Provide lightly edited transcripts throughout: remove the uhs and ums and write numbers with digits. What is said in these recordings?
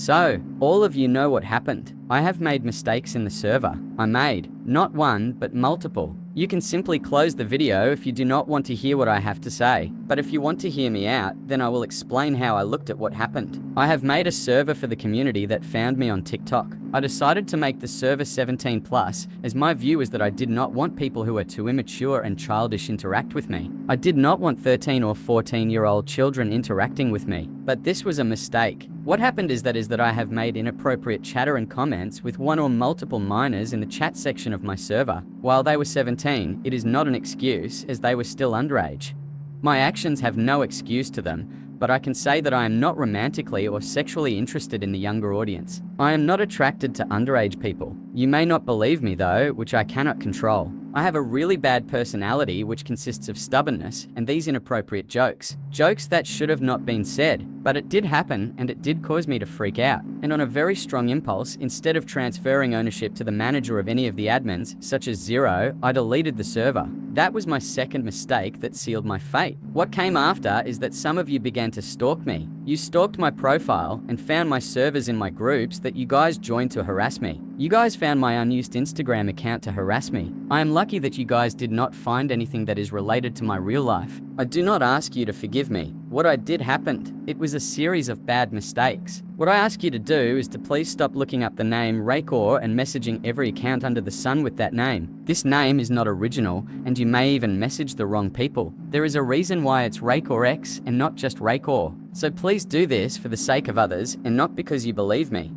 So, all of you know what happened. I have made mistakes in the server. I made, not one, but multiple. You can simply close the video if you do not want to hear what I have to say. But if you want to hear me out, then I will explain how I looked at what happened. I have made a server for the community that found me on TikTok. I decided to make the server 17 plus, as my view is that I did not want people who are too immature and childish interact with me. I did not want 13 or 14-year-old children interacting with me. But this was a mistake. What happened is that I have made inappropriate chatter and comments with one or multiple minors in the chat section of my server. While they were 17, it is not an excuse, as they were still underage. My actions have no excuse to them, but I can say that I am not romantically or sexually interested in the younger audience. I am not attracted to underage people. You may not believe me though, which I cannot control. I have a really bad personality which consists of stubbornness and these inappropriate jokes. Jokes that should have not been said, but it did happen and it did cause me to freak out. And on a very strong impulse, instead of transferring ownership to the manager of any of the admins, such as Zero, I deleted the server. That was my second mistake that sealed my fate. What came after is that some of you began to stalk me. You stalked my profile and found my servers in my groups that you guys joined to harass me. You guys found my unused Instagram account to harass me. I am lucky that you guys did not find anything that is related to my real life. I do not ask you to forgive me. What I did happened. It was a series of bad mistakes. What I ask you to do is to please stop looking up the name Raycor and messaging every account under the sun with that name. This name is not original, and you may even message the wrong people. There is a reason why it's RaycorX and not just Raycor. So please do this for the sake of others and not because you believe me.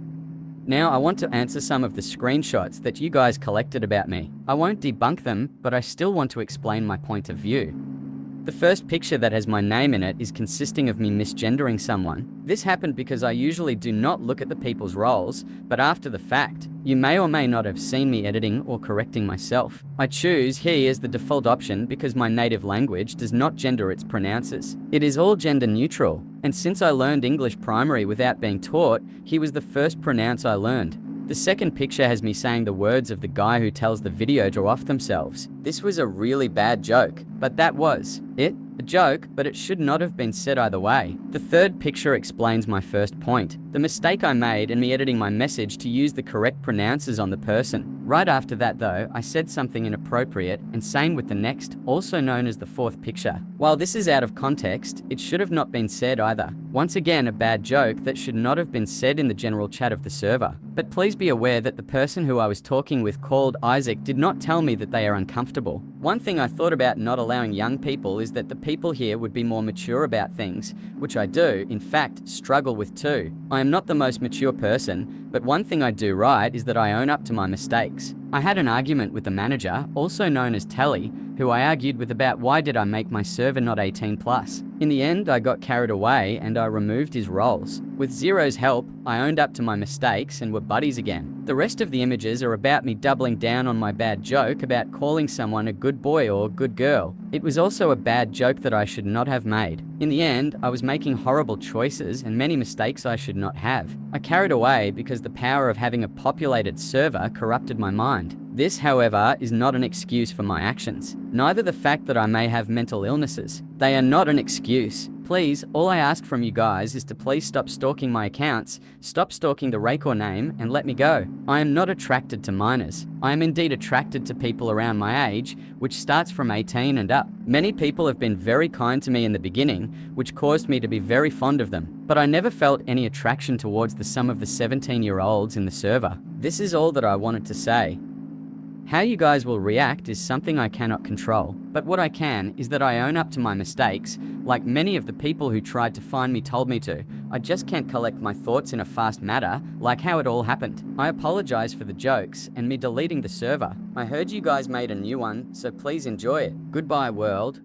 Now I want to answer some of the screenshots that you guys collected about me. I won't debunk them, but I still want to explain my point of view. The first picture that has my name in it is consisting of me misgendering someone. This happened because I usually do not look at the people's roles, but after the fact. You may or may not have seen me editing or correcting myself. I choose he as the default option because my native language does not gender its pronouncers. It is all gender neutral, and since I learned English primary without being taught, he was the first pronounce I learned. The second picture has me saying the words of the guy who tells the video to off themselves. This was a really bad joke, but that was it. A joke, but it should not have been said either way. The third picture explains my first point. The mistake I made in me editing my message to use the correct pronouncers on the person. Right after that though, I said something inappropriate, and same with the next, also known as the fourth picture. While this is out of context, it should have not been said either. Once again, a bad joke that should not have been said in the general chat of the server. But please be aware that the person who I was talking with called Isaac did not tell me that they are uncomfortable. One thing I thought about not allowing young people is that the people here would be more mature about things, which I do, in fact, struggle with too. I am not the most mature person, but one thing I do right is that I own up to my mistakes. I had an argument with the manager, also known as Telly, who I argued with about why did I make my server not 18 plus. In the end, I got carried away and I removed his roles. With Zero's help, I owned up to my mistakes and were buddies again. The rest of the images are about me doubling down on my bad joke about calling someone a good boy or good girl. It was also a bad joke that I should not have made. In the end, I was making horrible choices and many mistakes I should not have. I carried away because the power of having a populated server corrupted my mind. This, however, is not an excuse for my actions. Neither the fact that I may have mental illnesses. They are not an excuse. Please, all I ask from you guys is to please stop stalking my accounts, stop stalking the Raycor name, and let me go. I am not attracted to minors. I am indeed attracted to people around my age, which starts from 18 and up. Many people have been very kind to me in the beginning, which caused me to be very fond of them. But I never felt any attraction towards some of the 17-year-olds in the server. This is all that I wanted to say. How you guys will react is something I cannot control, but what I can is that I own up to my mistakes, like many of the people who tried to find me told me to. I just can't collect my thoughts in a fast manner, like how it all happened. I apologize for the jokes and me deleting the server. I heard you guys made a new one, so please enjoy it. Goodbye, world.